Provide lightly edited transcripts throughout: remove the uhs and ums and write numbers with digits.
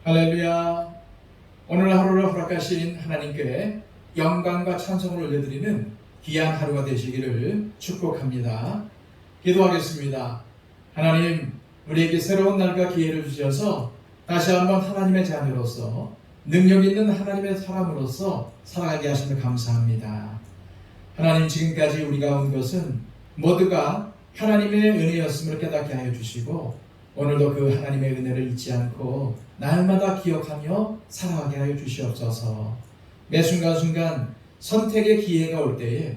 할렐루야. 오늘 하루를 허락하신 하나님께 영광과 찬송을 올려드리는 귀한 하루가 되시기를 축복합니다. 기도하겠습니다. 하나님, 우리에게 새로운 날과 기회를 주셔서 다시 한번 하나님의 자녀로서 능력 있는 하나님의 사람으로서 살아가게 하심을 감사합니다. 하나님, 지금까지 우리가 온 것은 모두가 하나님의 은혜였음을 깨닫게 하여 주시고 오늘도 그 하나님의 은혜를 잊지 않고 날마다 기억하며 살아가게 하여 주시옵소서. 매 순간순간 선택의 기회가 올 때에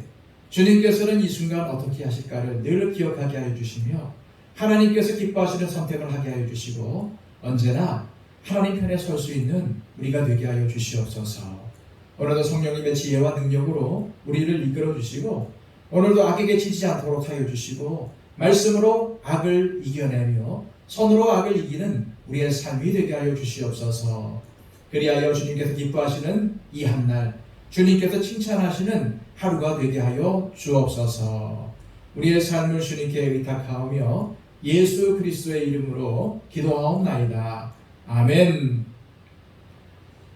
주님께서는 이 순간 어떻게 하실까를 늘 기억하게 하여 주시며 하나님께서 기뻐하시는 선택을 하게 하여 주시고 언제나 하나님 편에 설 수 있는 우리가 되게 하여 주시옵소서. 오늘도 성령님의 지혜와 능력으로 우리를 이끌어 주시고 오늘도 악에게 지지 않도록 하여 주시고 말씀으로 악을 이겨내며 손으로 악을 이기는 우리의 삶이 되게 하여 주시옵소서. 그리하여 주님께서 기뻐하시는 이 한날, 주님께서 칭찬하시는 하루가 되게 하여 주옵소서. 우리의 삶을 주님께 의탁하오며 예수 그리스도의 이름으로 기도하옵나이다. 아멘.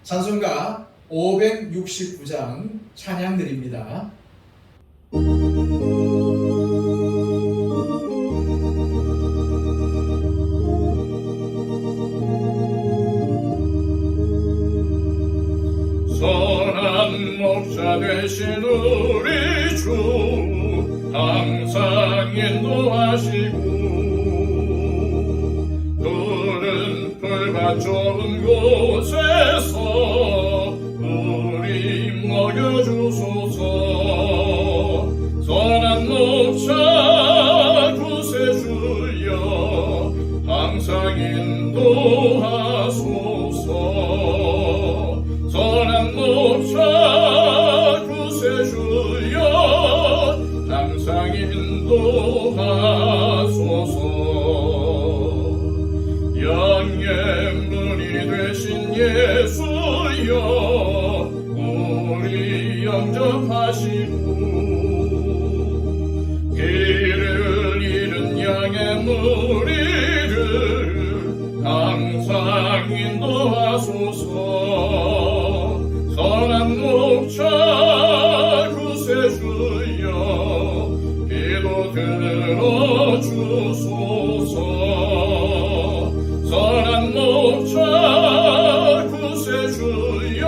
찬송가 569장 찬양 드립니다. 선한 목자 되신 우리 주 항상 인도하시고 푸른 풀밭 좋은 곳에서 우리 먹여주소서. 선한 목자 구세주여 항상 인도하소서. 선한 목자 구세주여 항상 인도하소서. 영예문이 되신 예수여 우리 영접하시고 길을 잃은 양의 무리를 항상 인도하소서. 선한 목자 구세주여 기도 들어주소서. 선한 목자 구세주여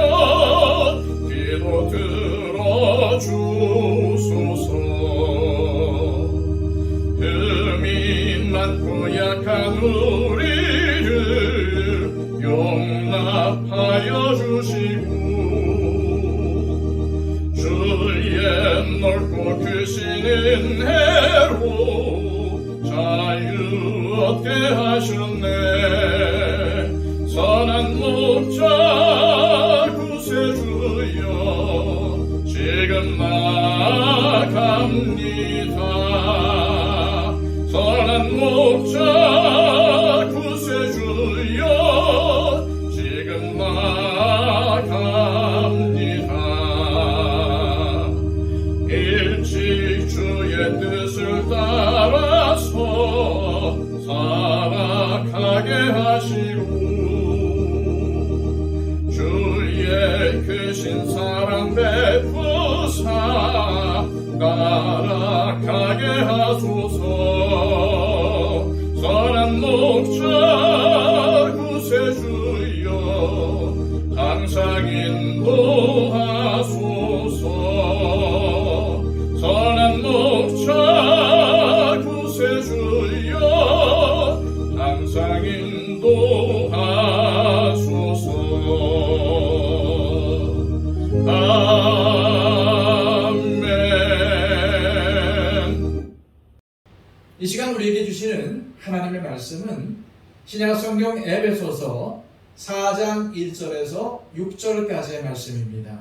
기도 들어주소서. 흠이 많고 약한 우리를 용납하여 주시고 주의 넓고 크신 은혜로 자유 얻게 하셨네. 선한 목자 구세주여 지금 나갑니다. 선한 목자 구세주여 지금 나갑니다. 일찍 주의 뜻을 따라서 살아가게 하시고 주의 크신 사랑 베푸사 날아가게 하소서. 선한 목자 구세주여 항상 인도하소서. 선한 목자 구세주여 항상 인도하소서. 아멘. 이 시간 우리에게 주시는 하나님의 말씀은 신약성경 에베소서 4장 1절에서 6절까지의 말씀입니다.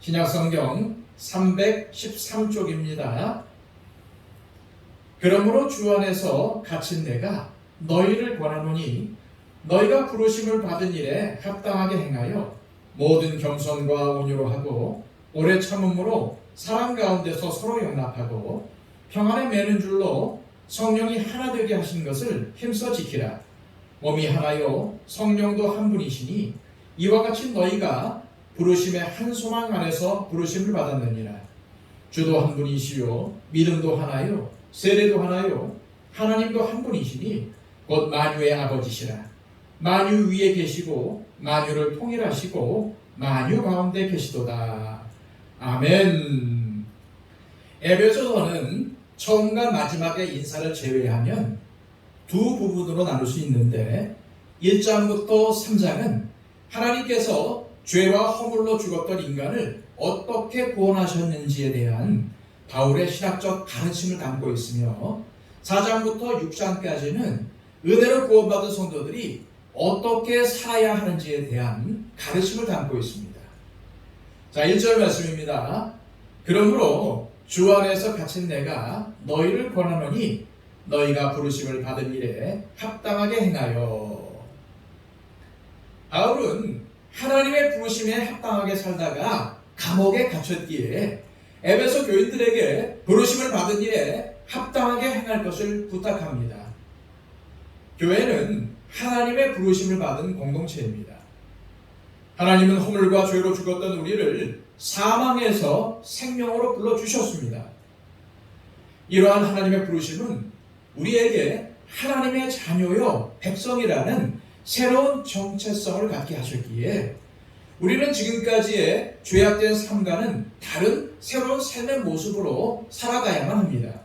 신약성경 313쪽입니다. 그러므로 주 안에서 갇힌 내가 너희를 권하노니 너희가 부르심을 받은 일에 합당하게 행하여 모든 겸손과 온유로 하고 오래 참음으로 사랑 가운데서 서로 용납하고 평안에 매는 줄로 성령이 하나 되게 하신 것을 힘써 지키라. 몸이 하나요 성령도 한 분이시니 이와 같이 너희가 부르심의 한 소망 안에서 부르심을 받았느니라. 주도 한 분이시요 믿음도 하나요 세례도 하나요 하나님도 한 분이시니 곧 만유의 아버지시라. 만유 위에 계시고 만유를 통일하시고 만유 가운데 계시도다. 아멘. 에베소서는 처음과 마지막의 인사를 제외하면 두 부분으로 나눌 수 있는데 1장부터 3장은 하나님께서 죄와 허물로 죽었던 인간을 어떻게 구원하셨는지에 대한 바울의 신학적 가르침을 담고 있으며 4장부터 6장까지는 은혜로 구원받은 성도들이 어떻게 살아야 하는지에 대한 가르침을 담고 있습니다. 자, 1절 말씀입니다. 그러므로 주 안에서 갇힌 내가 너희를 권하노니 너희가 부르심을 받은 일에 합당하게 행하여. 바울은 하나님의 부르심에 합당하게 살다가 감옥에 갇혔기에 에베소 교인들에게 부르심을 받은 일에 합당하게 행할 것을 부탁합니다. 교회는 하나님의 부르심을 받은 공동체입니다. 하나님은 허물과 죄로 죽었던 우리를 사망에서 생명으로 불러주셨습니다. 이러한 하나님의 부르심은 우리에게 하나님의 자녀요 백성이라는 새로운 정체성을 갖게 하셨기에 우리는 지금까지의 죄악된 삶과는 다른 새로운 삶의 모습으로 살아가야만 합니다.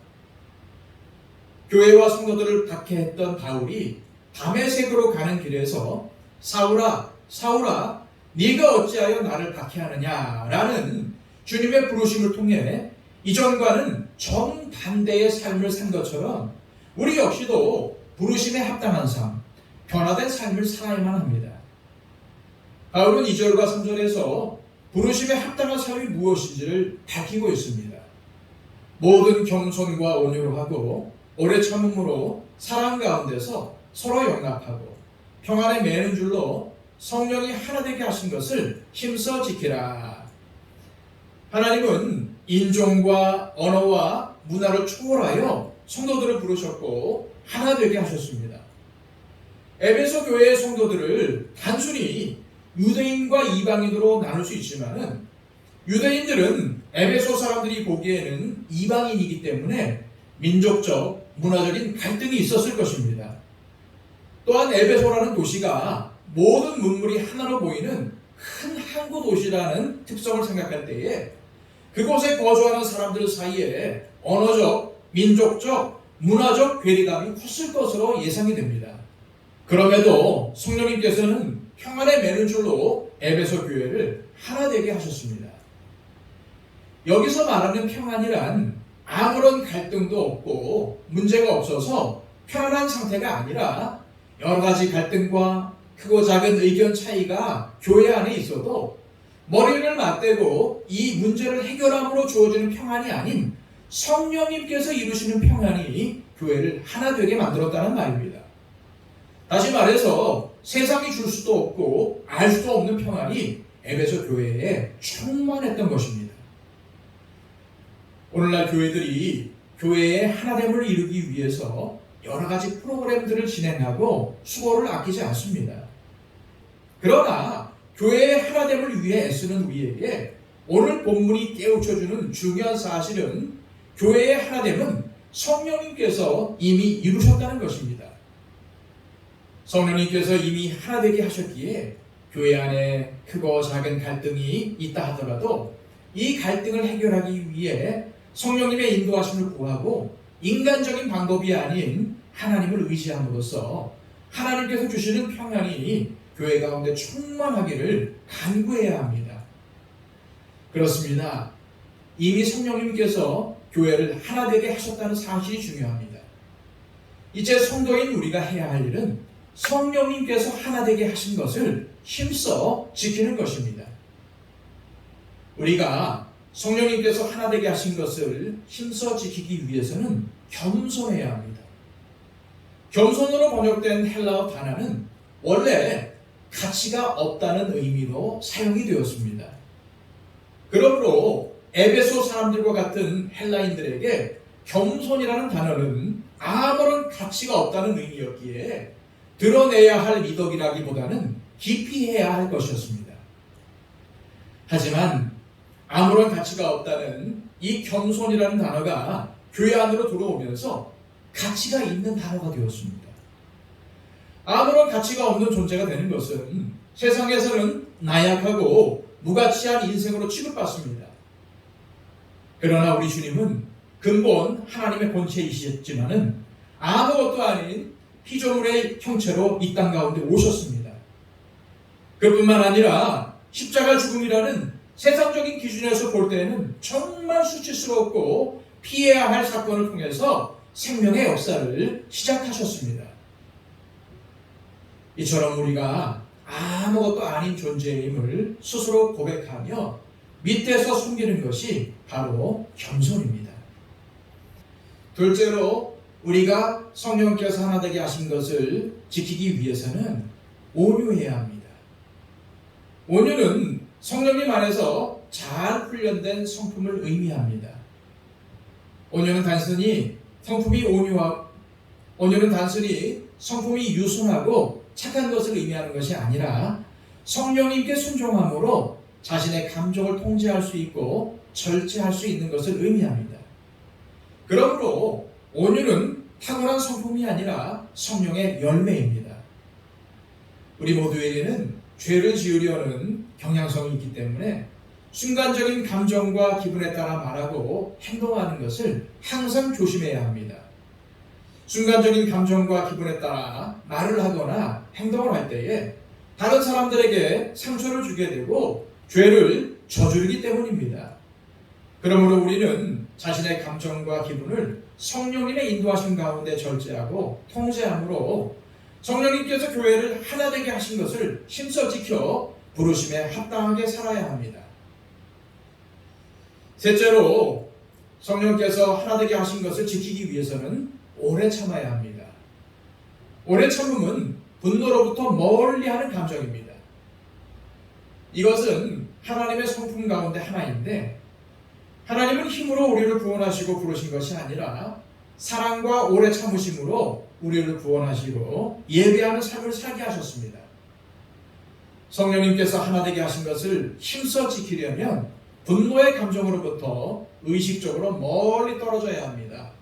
교회와 성도들을 박해했던 바울이 다메섹으로 가는 길에서 사울아 사울아 네가 어찌하여 나를 박해하느냐라는 주님의 부르심을 통해 이전과는 정반대의 삶을 산 것처럼 우리 역시도 부르심에 합당한 삶, 변화된 삶을 살아야만 합니다. 바울은 2절과 3절에서 부르심에 합당한 삶이 무엇인지를 밝히고 있습니다. 모든 겸손과 온유로 하고 오래 참음으로 사랑 가운데서 서로 용납하고 평안에 매는 줄로 성령이 하나 되게 하신 것을 힘써 지키라. 하나님은 인종과 언어와 문화를 초월하여 성도들을 부르셨고 하나 되게 하셨습니다. 에베소 교회의 성도들을 단순히 유대인과 이방인으로 나눌 수 있지만은 유대인들은 에베소 사람들이 보기에는 이방인이기 때문에 민족적, 문화적인 갈등이 있었을 것입니다. 또한 에베소라는 도시가 모든 문물이 하나로 보이는 큰 항구 도시라는 특성을 생각할 때에 그곳에 거주하는 사람들 사이에 언어적, 민족적, 문화적 괴리감이 컸을 것으로 예상이 됩니다. 그럼에도 성령님께서는 평안에 매는 줄로 에베소 교회를 하나 되게 하셨습니다. 여기서 말하는 평안이란 아무런 갈등도 없고 문제가 없어서 편안한 상태가 아니라 여러 가지 갈등과 크고 작은 의견 차이가 교회 안에 있어도 머리를 맞대고 이 문제를 해결함으로 주어지는 평안이 아닌 성령님께서 이루시는 평안이 교회를 하나 되게 만들었다는 말입니다. 다시 말해서 세상이 줄 수도 없고 알 수도 없는 평안이 에베소 교회에 충만했던 것입니다. 오늘날 교회들이 교회의 하나됨을 이루기 위해서 여러 가지 프로그램들을 진행하고 수고를 아끼지 않습니다. 그러나 교회의 하나됨을 위해 애쓰는 우리에게 오늘 본문이 깨우쳐주는 중요한 사실은 교회의 하나됨은 성령님께서 이미 이루셨다는 것입니다. 성령님께서 이미 하나되게 하셨기에 교회 안에 크고 작은 갈등이 있다 하더라도 이 갈등을 해결하기 위해 성령님의 인도하심을 구하고 인간적인 방법이 아닌 하나님을 의지함으로써 하나님께서 주시는 평안이 교회 가운데 충만하기를 간구해야 합니다. 그렇습니다. 이미 성령님께서 교회를 하나 되게 하셨다는 사실이 중요합니다. 이제 성도인 우리가 해야 할 일은 성령님께서 하나 되게 하신 것을 힘써 지키는 것입니다. 우리가 성령님께서 하나 되게 하신 것을 힘써 지키기 위해서는 겸손해야 합니다. 겸손으로 번역된 헬라어 단어는 원래 가치가 없다는 의미로 사용이 되었습니다. 그러므로 에베소 사람들과 같은 헬라인들에게 겸손이라는 단어는 아무런 가치가 없다는 의미였기에 드러내야 할 미덕이라기보다는 깊이 해야 할 것이었습니다. 하지만 아무런 가치가 없다는 이 겸손이라는 단어가 교회 안으로 들어오면서 가치가 있는 단어가 되었습니다. 아무런 가치가 없는 존재가 되는 것은 세상에서는 나약하고 무가치한 인생으로 취급받습니다. 그러나 우리 주님은 근본 하나님의 본체이셨지만은 아무것도 아닌 피조물의 형체로 이 땅 가운데 오셨습니다. 그뿐만 아니라 십자가 죽음이라는 세상적인 기준에서 볼 때는 정말 수치스럽고 피해야 할 사건을 통해서 생명의 역사를 시작하셨습니다. 이처럼 우리가 아무것도 아닌 존재임을 스스로 고백하며 밑에서 숨기는 것이 바로 겸손입니다. 둘째로 우리가 성령께서 하나 되게 하신 것을 지키기 위해서는 온유해야 합니다. 온유는 성령님 안에서 잘 훈련된 성품을 의미합니다. 온유는 단순히 성품이 유순하고 착한 것을 의미하는 것이 아니라 성령님께 순종함으로 자신의 감정을 통제할 수 있고 절제할 수 있는 것을 의미합니다. 그러므로 온유는 탁월한 성품이 아니라 성령의 열매입니다. 우리 모두에게는 죄를 지으려는 경향성이 있기 때문에 순간적인 감정과 기분에 따라 말하고 행동하는 것을 항상 조심해야 합니다. 순간적인 감정과 기분에 따라 말을 하거나 행동을 할 때에 다른 사람들에게 상처를 주게 되고 죄를 저지르기 때문입니다. 그러므로 우리는 자신의 감정과 기분을 성령님의 인도하심 가운데 절제하고 통제함으로 성령님께서 교회를 하나 되게 하신 것을 힘써 지켜 부르심에 합당하게 살아야 합니다. 셋째로 성령께서 하나 되게 하신 것을 지키기 위해서는 오래 참아야 합니다. 오래 참음은 분노로부터 멀리하는 감정입니다. 이것은 하나님의 성품 가운데 하나인데 하나님은 힘으로 우리를 구원하시고 부르신 것이 아니라 사랑과 오래 참으심으로 우리를 구원하시고 예배하는 삶을 살게 하셨습니다. 성령님께서 하나 되게 하신 것을 힘써 지키려면 분노의 감정으로부터 의식적으로 멀리 떨어져야 합니다.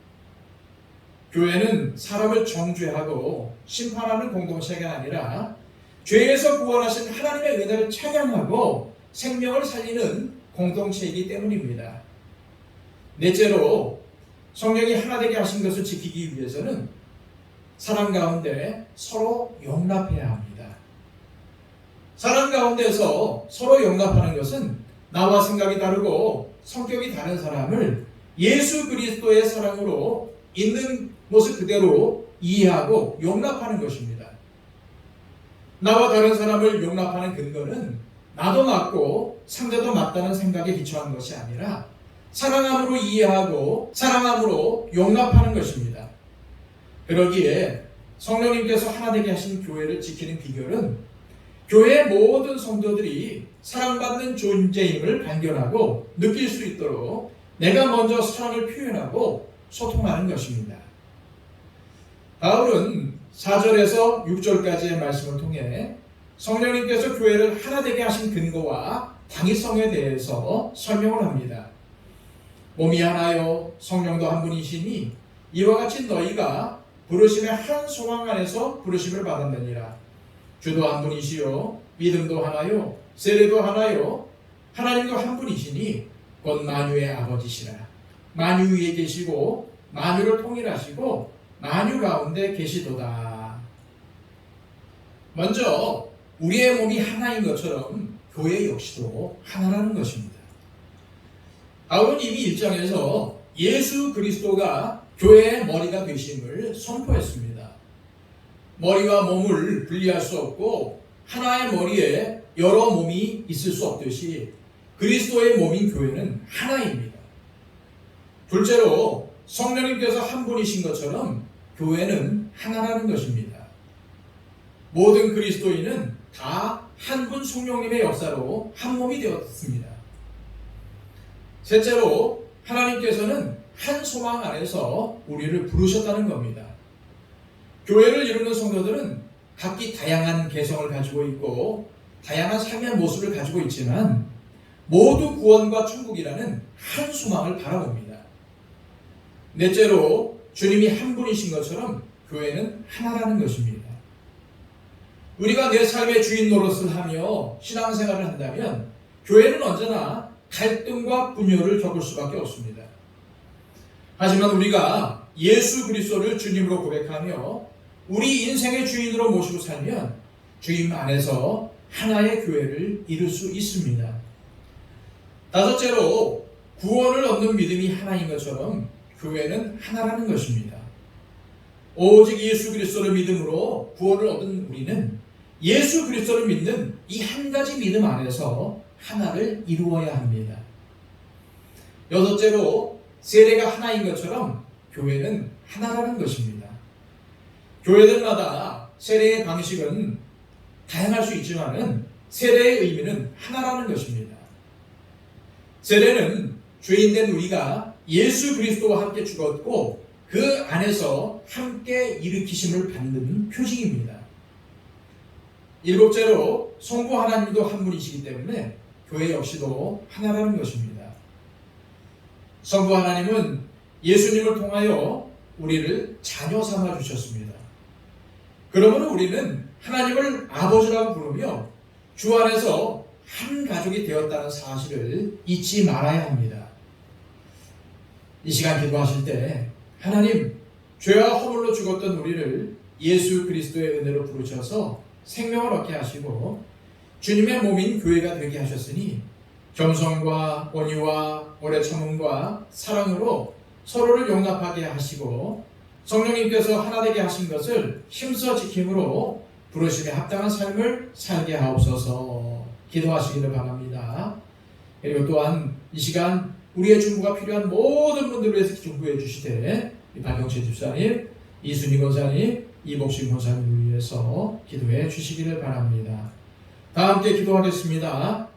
교회는 사람을 정죄하고 심판하는 공동체가 아니라 죄에서 구원하신 하나님의 은혜를 찬양하고 생명을 살리는 공동체이기 때문입니다. 넷째로 성령이 하나 되게 하신 것을 지키기 위해서는 사람 가운데 서로 용납해야 합니다. 사람 가운데서 서로 용납하는 것은 나와 생각이 다르고 성격이 다른 사람을 예수 그리스도의 사랑으로 있는 모습 그대로 이해하고 용납하는 것입니다. 나와 다른 사람을 용납하는 근거는 나도 맞고 상대도 맞다는 생각에 기초한 것이 아니라 사랑함으로 이해하고 사랑함으로 용납하는 것입니다. 그러기에 성령님께서 하나 되게 하신 교회를 지키는 비결은 교회의 모든 성도들이 사랑받는 존재임을 발견하고 느낄 수 있도록 내가 먼저 사랑을 표현하고 소통하는 것입니다. 바울은 4절에서 6절까지의 말씀을 통해 성령님께서 교회를 하나 되게 하신 근거와 당위성에 대해서 설명을 합니다. 몸이 하나요 성령도 한 분이시니 이와 같이 너희가 부르심의 한 소망 안에서 부르심을 받았느니라. 주도 한 분이시요 믿음도 하나요 세례도 하나요 하나님도 한 분이시니 곧 만유의 아버지시라. 만유 위에 계시고 만유를 통일하시고 만유 가운데 계시도다. 먼저 우리의 몸이 하나인 것처럼 교회 역시도 하나라는 것입니다. 바울은 이미 1장에서 예수 그리스도가 교회의 머리가 되심을 선포했습니다. 머리와 몸을 분리할 수 없고 하나의 머리에 여러 몸이 있을 수 없듯이 그리스도의 몸인 교회는 하나입니다. 둘째로 성령님께서 한 분이신 것처럼 교회는 하나라는 것입니다. 모든 그리스도인은 다 한 분 성령님의 역사로 한 몸이 되었습니다. 셋째로 하나님께서는 한 소망 안에서 우리를 부르셨다는 겁니다. 교회를 이루는 성도들은 각기 다양한 개성을 가지고 있고 다양한 삶의 모습을 가지고 있지만 모두 구원과 천국이라는 한 소망을 바라봅니다. 넷째로 주님이 한 분이신 것처럼 교회는 하나라는 것입니다. 우리가 내 삶의 주인 노릇을 하며 신앙생활을 한다면 교회는 언제나 갈등과 분열을 겪을 수밖에 없습니다. 하지만 우리가 예수 그리스도를 주님으로 고백하며 우리 인생의 주인으로 모시고 살면 주님 안에서 하나의 교회를 이룰 수 있습니다. 다섯째로 구원을 얻는 믿음이 하나인 것처럼 교회는 하나라는 것입니다. 오직 예수 그리스도를 믿음으로 구원을 얻은 우리는 예수 그리스도를 믿는 이 한 가지 믿음 안에서 하나를 이루어야 합니다. 여섯째로 세례가 하나인 것처럼 교회는 하나라는 것입니다. 교회들마다 세례의 방식은 다양할 수 있지만 세례의 의미는 하나라는 것입니다. 세례는 죄인된 우리가 예수 그리스도와 함께 죽었고 그 안에서 함께 일으키심을 받는 표징입니다. 일곱째로 성부 하나님도 한 분이시기 때문에 교회 역시도 하나라는 것입니다. 성부 하나님은 예수님을 통하여 우리를 자녀 삼아 주셨습니다. 그러므로 우리는 하나님을 아버지라고 부르며 주 안에서 한 가족이 되었다는 사실을 잊지 말아야 합니다. 이 시간 기도하실 때 하나님, 죄와 허물로 죽었던 우리를 예수 그리스도의 은혜로 부르셔서 생명을 얻게 하시고 주님의 몸인 교회가 되게 하셨으니 겸손과 온유와 오래 참음과 사랑으로 서로를 용납하게 하시고 성령님께서 하나 되게 하신 것을 힘써 지킴으로 부르심에 합당한 삶을 살게 하옵소서 기도하시기를 바랍니다. 그리고 또한 이 시간 우리의 중보가 필요한 모든 분들을 위해서 중보해 주시되 박영채 집사님, 이순희 권사님, 이복신 권사님을 위해서 기도해 주시기를 바랍니다. 다 함께 기도하겠습니다.